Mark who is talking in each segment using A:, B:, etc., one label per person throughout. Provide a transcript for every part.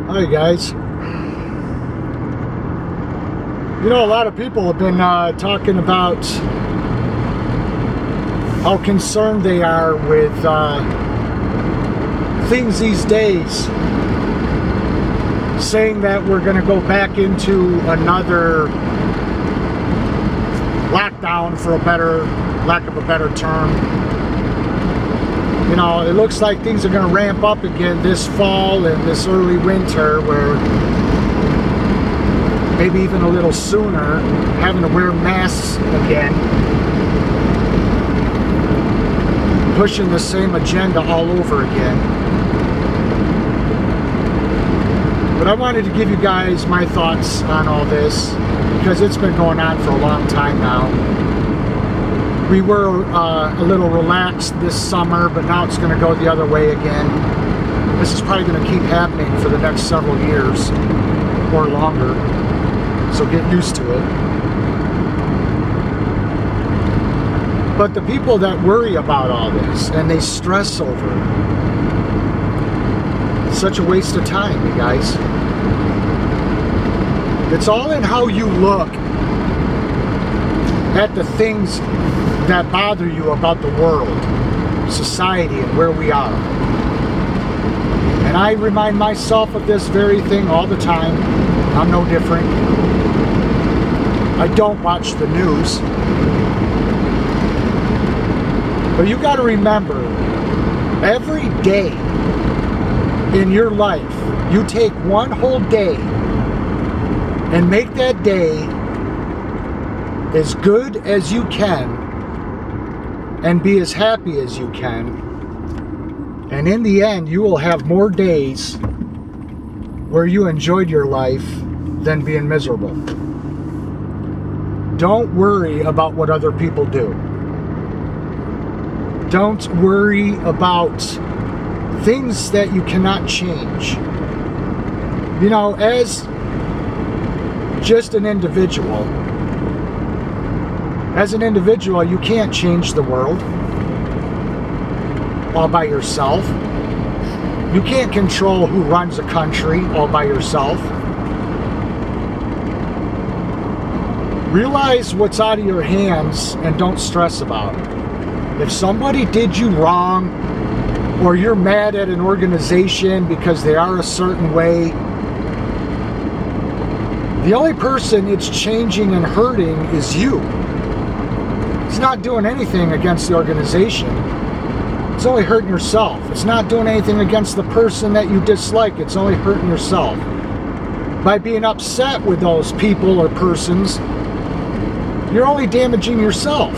A: Hi guys. You know, a lot of people have been talking about how concerned they are with things these days, saying that we're going to go back into another lockdown, for lack of a better term. You know, it looks like things are going to ramp up again this fall and this early winter, where maybe even a little sooner, having to wear masks again, pushing the same agenda all over again. But I wanted to give you guys my thoughts on all this, because it's been going on for a long time now. We were a little relaxed this summer, but now it's going to go the other way again. This is probably going to keep happening for the next several years or longer, so get used to it. But the people that worry about all this and they stress over it, it's such a waste of time, you guys. It's all in how you look at the things that bother you about the world, society, and where we are. And I remind myself of this very thing all the time. I'm no different. I don't watch the news. But you got to remember, every day in your life, you take one whole day and make that day as good as you can and be as happy as you can. And in the end, you will have more days where you enjoyed your life than being miserable. Don't worry about what other people do. Don't worry about things that you cannot change. You know, as just an individual, you can't change the world all by yourself. You can't control who runs a country all by yourself. Realize what's out of your hands and don't stress about it. If somebody did you wrong, or you're mad at an organization because they are a certain way, the only person it's changing and hurting is you. It's not doing anything against the organization. It's only hurting yourself. It's not doing anything against the person that you dislike. It's only hurting yourself. By being upset with those people or persons, you're only damaging yourself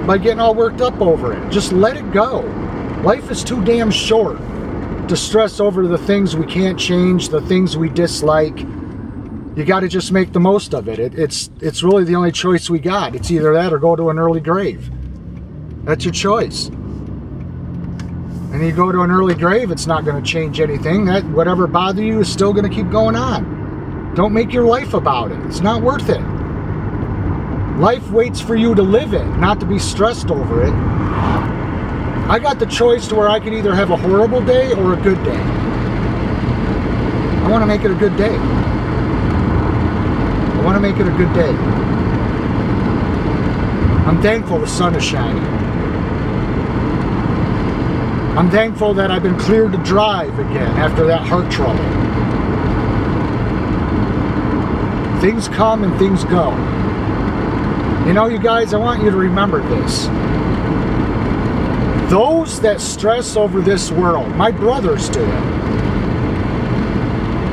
A: by getting all worked up over it. Just let it go. Life is too damn short to stress over the things we can't change, the things we dislike. You got to just make the most of it. It's really the only choice we got. It's either that or go to an early grave. That's your choice. And you go to an early grave, it's not going to change anything. That whatever bothers you is still going to keep going on. Don't make your life about it. It's not worth it. Life waits for you to live it, not to be stressed over it. I got the choice to where I can either have a horrible day or a good day. I want to make it a good day. I want to make it a good day. I'm thankful the sun is shining. I'm thankful that I've been cleared to drive again after that heart trouble. Things come and things go. You know, you guys, I want you to remember this. Those that stress over this world, my brothers do it.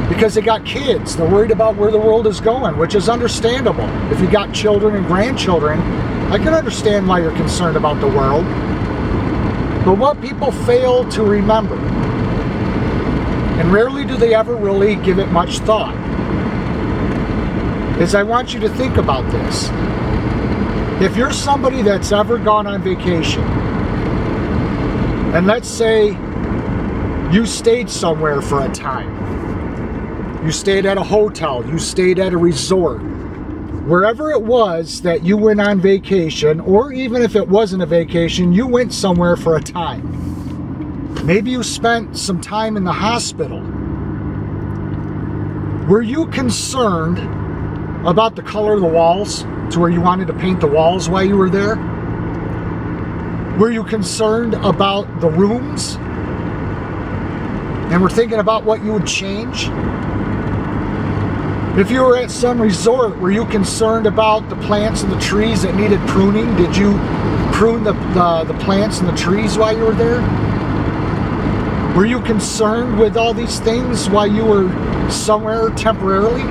A: Because they got kids, they're worried about where the world is going, which is understandable. If you got children and grandchildren, I can understand why you're concerned about the world. But what people fail to remember, and rarely do they ever really give it much thought, is I want you to think about this. If you're somebody that's ever gone on vacation, and let's say you stayed somewhere for a time, you stayed at a hotel, you stayed at a resort, wherever it was that you went on vacation, or even if it wasn't a vacation, you went somewhere for a time. Maybe you spent some time in the hospital. Were you concerned about the color of the walls to where you wanted to paint the walls while you were there? Were you concerned about the rooms and were thinking about what you would change? If you were at some resort, were you concerned about the plants and the trees that needed pruning? Did you prune the plants and the trees while you were there? Were you concerned with all these things while you were somewhere temporarily?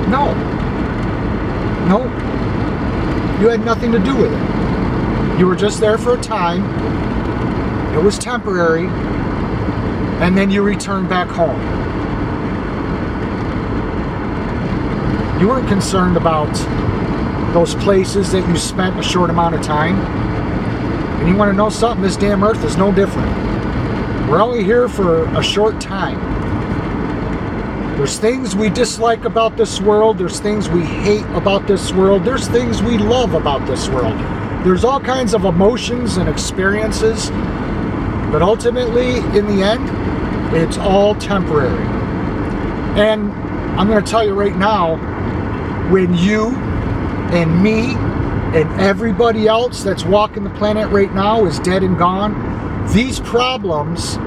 A: No. No. You had nothing to do with it. You were just there for a time. It was temporary. And then you returned back home. You weren't concerned about those places that you spent a short amount of time. And you want to know something? This damn earth is no different. We're only here for a short time. There's things we dislike about this world. There's things we hate about this world. There's things we love about this world. There's all kinds of emotions and experiences. But ultimately, in the end, it's all temporary. And I'm going to tell you right now, when you and me and everybody else that's walking the planet right now is dead and gone, these problems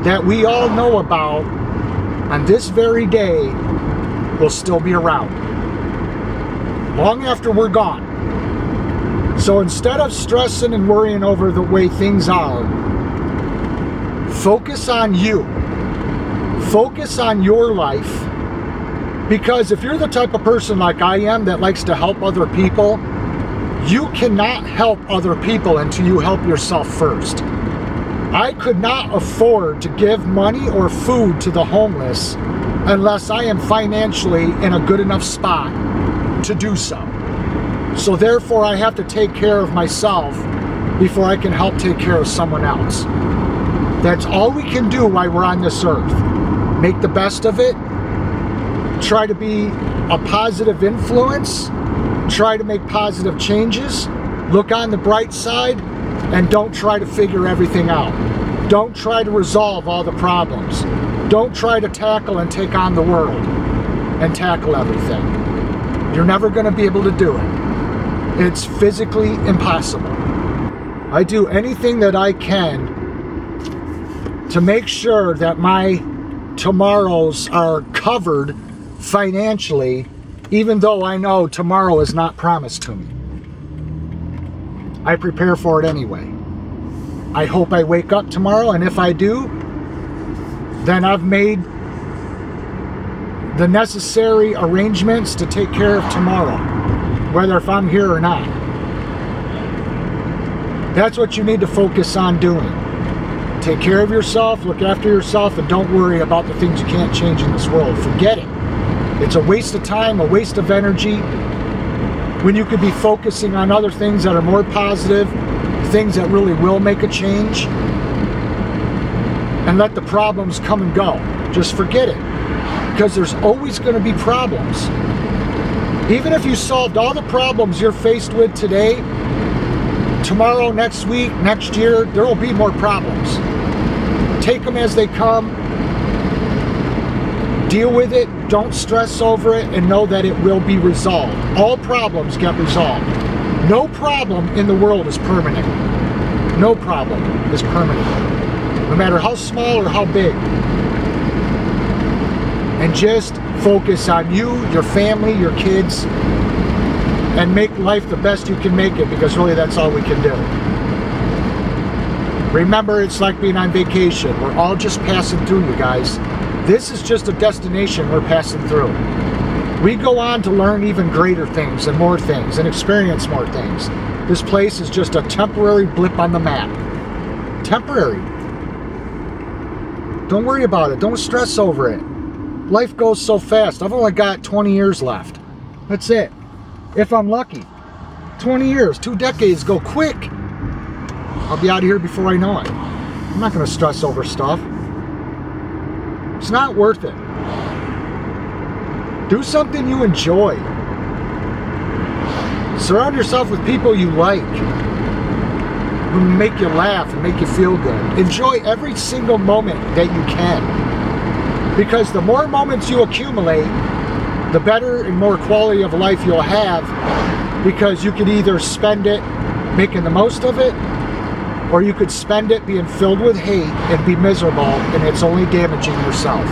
A: that we all know about on this very day will still be around long after we're gone. So instead of stressing and worrying over the way things are, focus on you. Focus on your life. Because if you're the type of person like I am that likes to help other people, you cannot help other people until you help yourself first. I could not afford to give money or food to the homeless unless I am financially in a good enough spot to do so. So therefore I have to take care of myself before I can help take care of someone else. That's all we can do while we're on this earth. Make the best of it. Try to be a positive influence. Try to make positive changes. Look on the bright side and don't try to figure everything out. Don't try to resolve all the problems. Don't try to tackle and take on the world and tackle everything. You're never going to be able to do it. It's physically impossible. I do anything that I can to make sure that my tomorrows are covered financially, even though I know tomorrow is not promised to me. I prepare for it anyway. I hope I wake up tomorrow, and if I do, then I've made the necessary arrangements to take care of tomorrow, whether if I'm here or not. That's what you need to focus on doing. Take care of yourself, look after yourself, and don't worry about the things you can't change in this world. Forget it. It's a waste of time, a waste of energy, when you could be focusing on other things that are more positive, things that really will make a change, and let the problems come and go. Just forget it, because there's always going to be problems. Even if you solved all the problems you're faced with today, tomorrow, next week, next year, there will be more problems. Take them as they come. Deal with it, don't stress over it, and know that it will be resolved. All problems get resolved. No problem in the world is permanent. No problem is permanent, no matter how small or how big. And just focus on you, your family, your kids, and make life the best you can make it, because really that's all we can do. Remember, it's like being on vacation. We're all just passing through, you guys. This is just a destination we're passing through. We go on to learn even greater things and more things and experience more things. This place is just a temporary blip on the map. Temporary. Don't worry about it. Don't stress over it. Life goes so fast. I've only got 20 years left. That's it. If I'm lucky. 20 years, 2 decades go quick. I'll be out of here before I know it. I'm not going to stress over stuff. It's not worth it. Do something you enjoy. Surround yourself with people you like, who make you laugh and make you feel good. Enjoy every single moment that you can. Because the more moments you accumulate, the better and more quality of life you'll have, because you could either spend it making the most of it, or you could spend it being filled with hate and be miserable, and it's only damaging yourself.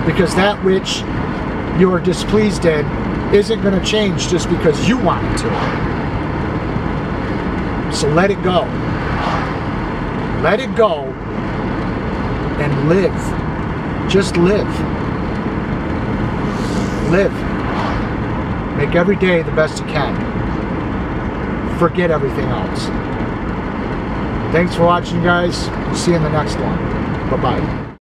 A: Because that which you are displeased in isn't going to change just because you want it to. So let it go. Let it go and live. Just live. Live. Make every day the best you can. Forget everything else. Thanks for watching, guys. See you in the next one. Bye-bye.